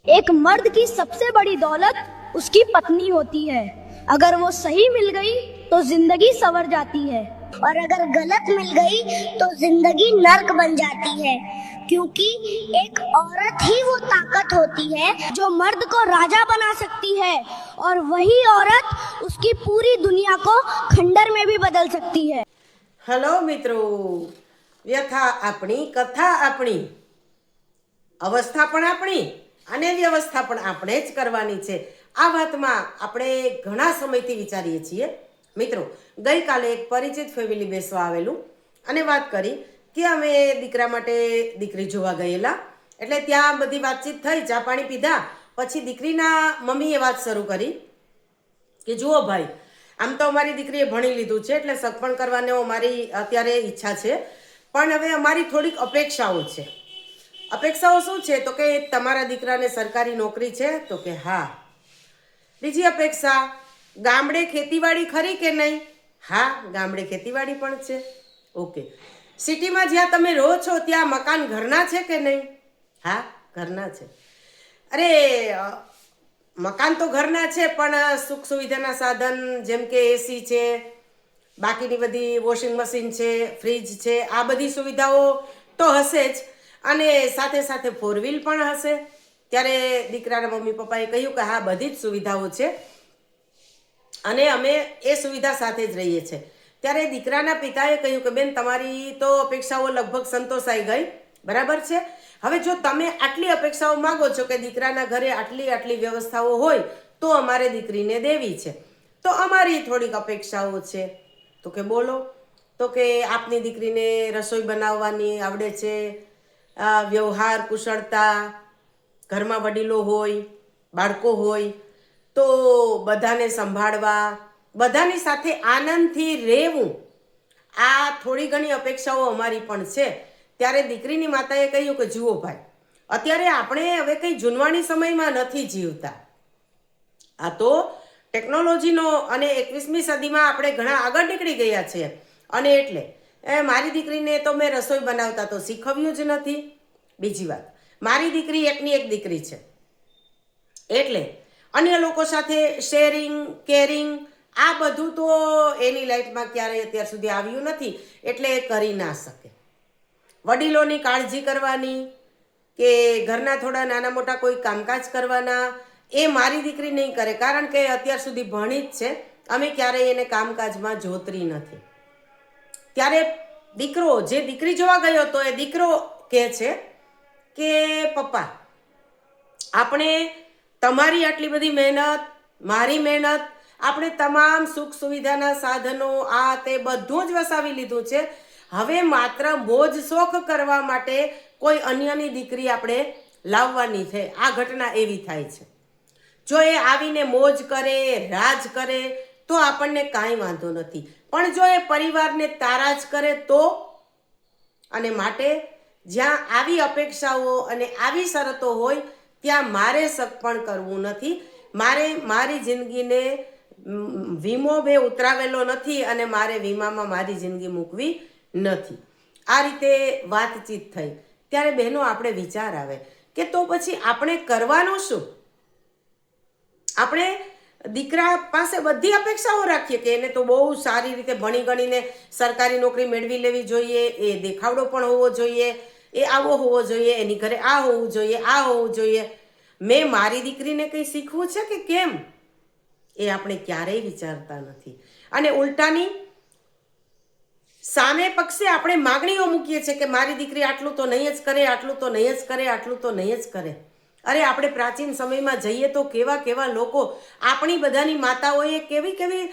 एक मर्द की सबसे बड़ी दौलत उसकी पत्नी होती है। अगर वो सही मिल गई तो जिंदगी संवर जाती है, और अगर गलत मिल गई तो जिंदगी नर्क बन जाती है। क्योंकि एक औरत ही वो ताकत होती है जो मर्द को राजा बना सकती है, और वही औरत उसकी पूरी दुनिया को खंडर में भी बदल सकती है। हेलो मित्रों, व्यथा अपनी, कथा अपनी, अवस्था पण अपनी અને વ્યવસ્થા પણ આપણે જ કરવાની છે। આ વાતમાં આપણે ઘણા સમયથી વિચારીએ છીએ। મિત્રો, ગઈકાલે એક પરિચિત ફેમિલી બેસવા આવેલું અને વાત કરી કે અમે દીકરા માટે દીકરી જોવા ગયેલા। એટલે ત્યાં બધી વાતચીત થઈ, ચા પાણી પીધા પછી દીકરીના મમ્મીએ વાત શરૂ કરી કે જુઓ ભાઈ, આમ તો અમારી દીકરીએ ભણી લીધું છે એટલે સગપણ કરવાનો અમારી અત્યારે ઈચ્છા છે, પણ હવે અમારી થોડીક અપેક્ષાઓ છે। અપેક્ષાઓ શું છે? તો કે તમારા દીકરાને સરકારી નોકરી છે? તો કે હા। બીજી અપેક્ષા, ગામડે ખેતીવાડી ખરી કે નહીં? હા, ગામડે ખેતીવાડી પણ છે। ઓકે, સિટીમાં જ્યાં તમે રહો છો ત્યાં મકાન ઘરના છે કે નહીં? હા, ઘરના છે। અરે, મકાન તો ઘરના છે પણ સુખ સુવિધાના સાધન જેમ કે એસી છે, બાકીની બધી વોશિંગ મશીન છે, ફ્રીજ છે, આ બધી સુવિધાઓ તો હશે જ, અને સાથે સાથે ફોર વ્હીલ પણ હશે। ત્યારે દીકરાના મમ્મી પપ્પાએ કહ્યું કે હા, બધી જ સુવિધાઓ છે અને અમે એ સુવિધા સાથે જ રહીએ છીએ। ત્યારે દીકરાના પિતાએ કહ્યું કે બેન, તમારી તો અપેક્ષાઓ લગભગ સંતોષાઈ ગઈ, બરાબર છે। હવે જો તમે આટલી અપેક્ષાઓ માગો છો કે દીકરાના ઘરે આટલી આટલી વ્યવસ્થાઓ હોય તો અમારે દીકરીને દેવી છે, તો અમારી થોડીક અપેક્ષાઓ છે। તો કે બોલો? તો કે આપની દીકરીને રસોઈ બનાવવાની આવડે છે, વ્યવહાર કુશળતા, ઘરમાં વડીલો હોય, બાળકો હોય તો બધાને સંભાળવા, બધાની સાથે આનંદથી રહેવું, આ થોડી ઘણી અપેક્ષાઓ અમારી પણ છે। ત્યારે દીકરીની માતાએ કહ્યું કે જુઓ ભાઈ, અત્યારે આપણે હવે કંઈ જૂનવાણી સમયમાં નથી જીવતા, આ તો ટેકનોલોજીનો અને 21મી સદીમાં આપણે ઘણા આગળ નીકળી ગયા છીએ, અને એટલે મારી દીકરીને તો મેં રસોઈ બનાવતા તો શીખવ્યું જ નથી। બીજી વાત, મારી દીકરી એકની એક દીકરી છે એટલે અન્ય લોકો સાથે શેરિંગ કેરિંગ આ બધું તો એની લાઈફમાં ક્યારેય અત્યાર સુધી આવ્યું નથી, એટલે એ કરી ના શકે। વડીલોની કાળજી કરવાની કે ઘરના થોડા નાના મોટા કોઈ કામકાજ કરવાના, એ મારી દીકરી નહીં કરે, કારણ કે અત્યાર સુધી ભણી જ છે, અમે ક્યારેય એને કામકાજમાં જોતરી નથી। ત્યારે દીકરો, જે દીકરી જોવા ગયો હતો એ દીકરો કહે છે કે પપ્પા, આપણે તમારી આટલી બધી મહેનત, મારી મહેનત, આપણે તમામ સુખ સુવિધાના સાધનો આ તે બધું જ વસાવી લીધું છે, હવે માત્ર મોજ શોખ કરવા માટે કોઈ અન્યની દીકરી આપણે લાવવાની છે। આ ઘટના એવી થાય છે, જો એ આવીને મોજ કરે, રાજ કરે તો આપણને કાંઈ વાંધો નથી, પણ જો એ પરિવારને તારાજ કરે તો, અને માટે જ્યાં આવી અપેક્ષાઓ અને આવી શરતો હોય ત્યાં મારે સગપણ કરવું નથી, મારે મારી જિંદગીને વીમો બે ઉતરાવેલો નથી અને મારે વીમામાં મારી જિંદગી મૂકવી નથી। આ રીતે વાતચીત થઈ ત્યારે બહેનો આપણે વિચાર આવે કે તો પછી આપણે કરવાનું શું? આપણે દીકરા પાસે બધી અપેક્ષાઓ રાખીએ કે એને તો બહુ સારી રીતે ભણી ગણીને સરકારી નોકરી મેળવી લેવી જોઈએ, એ દેખાવડો પણ હોવો જોઈએ, એ આવો હોવો જોઈએ, એની ઘરે આ હોવું જોઈએ, આ હોવું જોઈએ। મેં મારી દીકરીને કંઈ શીખવું છે કે કેમ? એ આપણે ક્યારેય વિચારતા નથી, અને ઉલટાની સામે પક્ષે આપણે માગણીઓ મૂકીએ છીએ કે મારી દીકરી આટલું તો નહીં જ કરે, આટલું તો નહીં જ કરે, આટલું તો નહીં જ કરે। અરે, આપણે પ્રાચીન સમયમાં જઈએ તો કેવા કેવા લોકો, આપણી બધાની માતાઓએ કેવી કેવી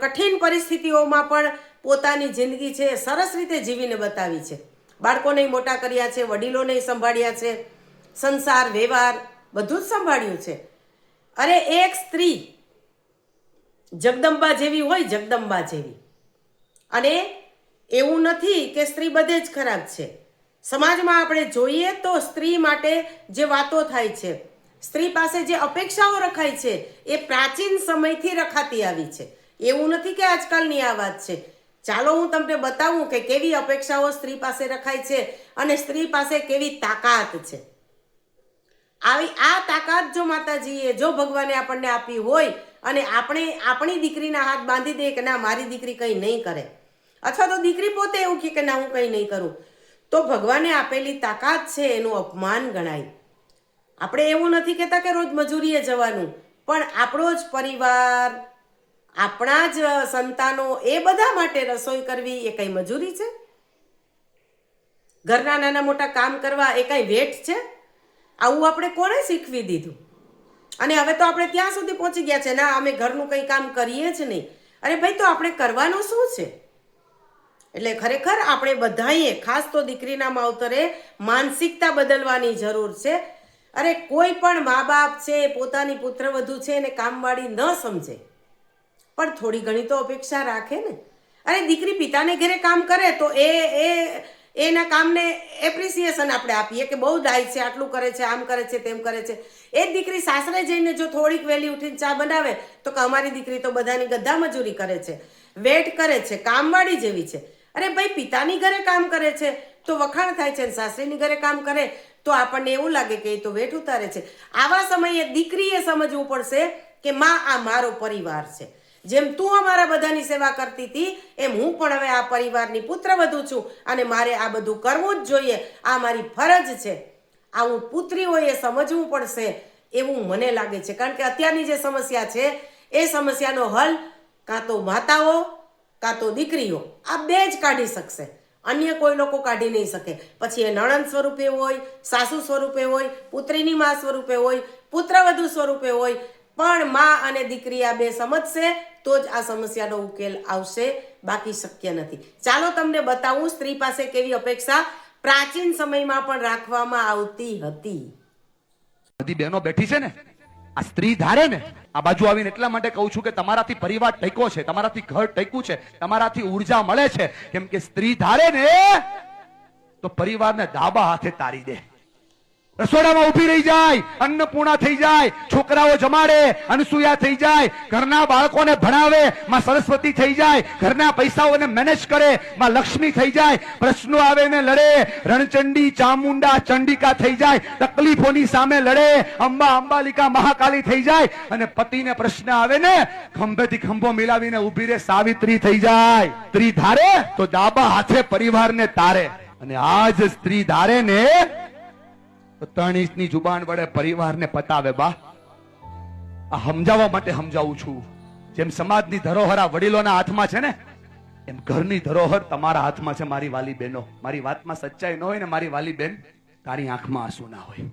કઠિન પરિસ્થિતિઓમાં પણ પોતાની જિંદગી છે સરસ રીતે જીવીને બતાવી છે। બાળકોને મોટા કર્યા છે, વડીલોને સંભાળ્યા છે, સંસાર વ્યવહાર બધું જ સંભાળ્યું છે। અરે, એક સ્ત્રી જગદંબા જેવી હોય, જગદંબા જેવી, અને એવું નથી કે સ્ત્રી બધે જ ખરાબ છે। સમાજમાં આપણે જોઈએ તો સ્ત્રી માટે જે વાતો થાય છે, સ્ત્રી પાસે જે અપેક્ષાઓ રખાય છે, એ પ્રાચીન સમયથી રખાતી આવી છે, એવું નથી કે આજકાલની આ વાત છે। ચાલો હું તમને બતાવું કે કેવી અપેક્ષાઓ સ્ત્રી પાસે રખાય છે અને સ્ત્રી પાસે કેવી તાકાત છે। આવી આ તાકાત જો માતાજીએ જો ભગવાને આપણને આપી હોય અને આપણે આપણી દીકરીના હાથ બાંધી દઈએ કે ના મારી દીકરી કંઈ નહીં કરે, અથવા તો દીકરી પોતે એવું કહે કે ના હું કંઈ નહીં કરું, તો ભગવાને આપેલી તાકાત છે એનું અપમાન ગણાય. આપણે એવું નથી કહેતા કે રોજ મજૂરીએ જવાનું, પણ આપણો જ પરિવાર, આપણા જ સંતાનો એ બધા માટે રસોઈ કરવી એ કઈ મજૂરી છે? ઘરના નાના મોટા કામ કરવા એ કઈ વેઠ છે? આવું આપણે કોણે શીખવી દીધું? અને હવે તો આપણે ત્યાં સુધી પહોંચી ગયા છે ના અમે ઘરનું કંઈ કામ કરીએ જ નહીં. અરે ભાઈ તો આપણે કરવાનું શું છે? એટલે ખરેખર આપણે બધાએ ખાસ તો દીકરીના માવતરે માનસિકતા બદલવાની જરૂર છે. અરે કોઈ પણ મા બાપ છે પોતાની પુત્રવધુ છે એને કામવાળી ન સમજે, પણ થોડી ઘણી તો અપેક્ષા રાખે ને. અરે દીકરી પિતાને ઘરે કામ કરે તો એના કામને એપ્રિસિએશન આપણે આપીએ કે બહુ ડાય છે, આટલું કરે છે, આમ કરે છે, તેમ કરે છે. એ જ દીકરી સાસરે જઈને જો થોડીક વહેલી ઉઠીને ચા બનાવે તો કે અમારી દીકરી તો બધાની ગધા મજૂરી કરે છે, વેટ કરે છે, કામવાળી જેવી છે. અરે ભાઈ પિતાની ઘરે કામ કરે છે તો વખાણ થાય છે, સાસરીની ઘરે કામ કરે તો આપણને એવું લાગે કે એ તો વેઠ ઉતારે છે. આવા સમયે દીકરીએ સમજવું પડશે કે માં આ મારો પરિવાર છે. જેમ તું અમારા બધાની સેવા કરતી હતી એમ હું પણ હવે આ પરિવારની પુત્રવધુ છું અને મારે આ બધું કરવું જ જોઈએ, આ મારી ફરજ છે. આવું પુત્રીઓએ સમજવું પડશે એવું મને લાગે છે. કારણ કે અત્યારની જે સમસ્યા છે એ સમસ્યાનો હલ કાં તો માતાઓ કાં તો દીકરીઓ આ બે જ કાઢી શકશે, અન્ય કોઈ લોકો કાઢી નહીં શકે. પછી એ નણંદ સ્વરૂપે હોય, સાસુ સ્વરૂપે હોય, પુત્રીની મા સ્વરૂપે હોય, પુત્રવધુ સ્વરૂપે હોય, પણ મા અને દીકરી આ બે સમજશે તો જ આ સમસ્યાનો ઉકેલ આવશે, બાકી શક્ય નથી. ચાલો તમને બતાવું સ્ત્રી પાસે કેવી અપેક્ષા પ્રાચીન સમયમાં પણ રાખવામાં આવતી હતી. બધી બહેનો બેઠી છે ને, આ સ્ત્રી ધારે ને, આ બાજુ આવીને એટલા માટે કહું છું કે તમારાથી પરિવાર ટેકો છે, તમારાથી ઘર ટેકું છે, તમારાથી ઉર્જા મળે છે. કેમ કે સ્ત્રી ધારે ને તો પરિવારને ડાબા હાથે તારી દે. રસોડામાં ઉભી રહી જાય, અન્નપૂર્ણા થઈ જાય, છોકરાઓ જમાડે, અનસુયા થઈ જાય, ઘરના બાળકોને ભણાવે, માં સરસ્વતી થઈ જાય, ઘરના પૈસાઓને મેનેજ કરે, માં લક્ષ્મી થઈ જાય, પ્રશ્નો આવે ને લડે, રણચંડી ચામુંડા ચંડિકા થઈ જાય, તકલીફોની સામે લડે, અંબા અંબાલિકા મહાકાલી થઈ જાય, અને પતિને પ્રશ્ન આવે ને ખંભેથી ખંભો મિલાવીને ઉભી રહે સાવિત્રી થઈ જાય. સ્ત્રી ધારે તો ડાબા હાથે પરિવારને તારે, અને આજ સ્ત્રી ધારે ને 3 ઇંચની જુબાન વડે પરિવારને પતાવે. બા આ સમજાવવા માટે સમજાવું છું. જેમ સમાજની ધરોહર આ વડીલોના હાથમાં છે ને, એમ ઘરની ધરોહર તમારા હાથમાં છે. મારી વાલી બહેનો, મારી વાતમાં સચ્ચાઈ ન હોય ને મારી વાલી બેન, તારી આંખમાં આંસુ ના હોય.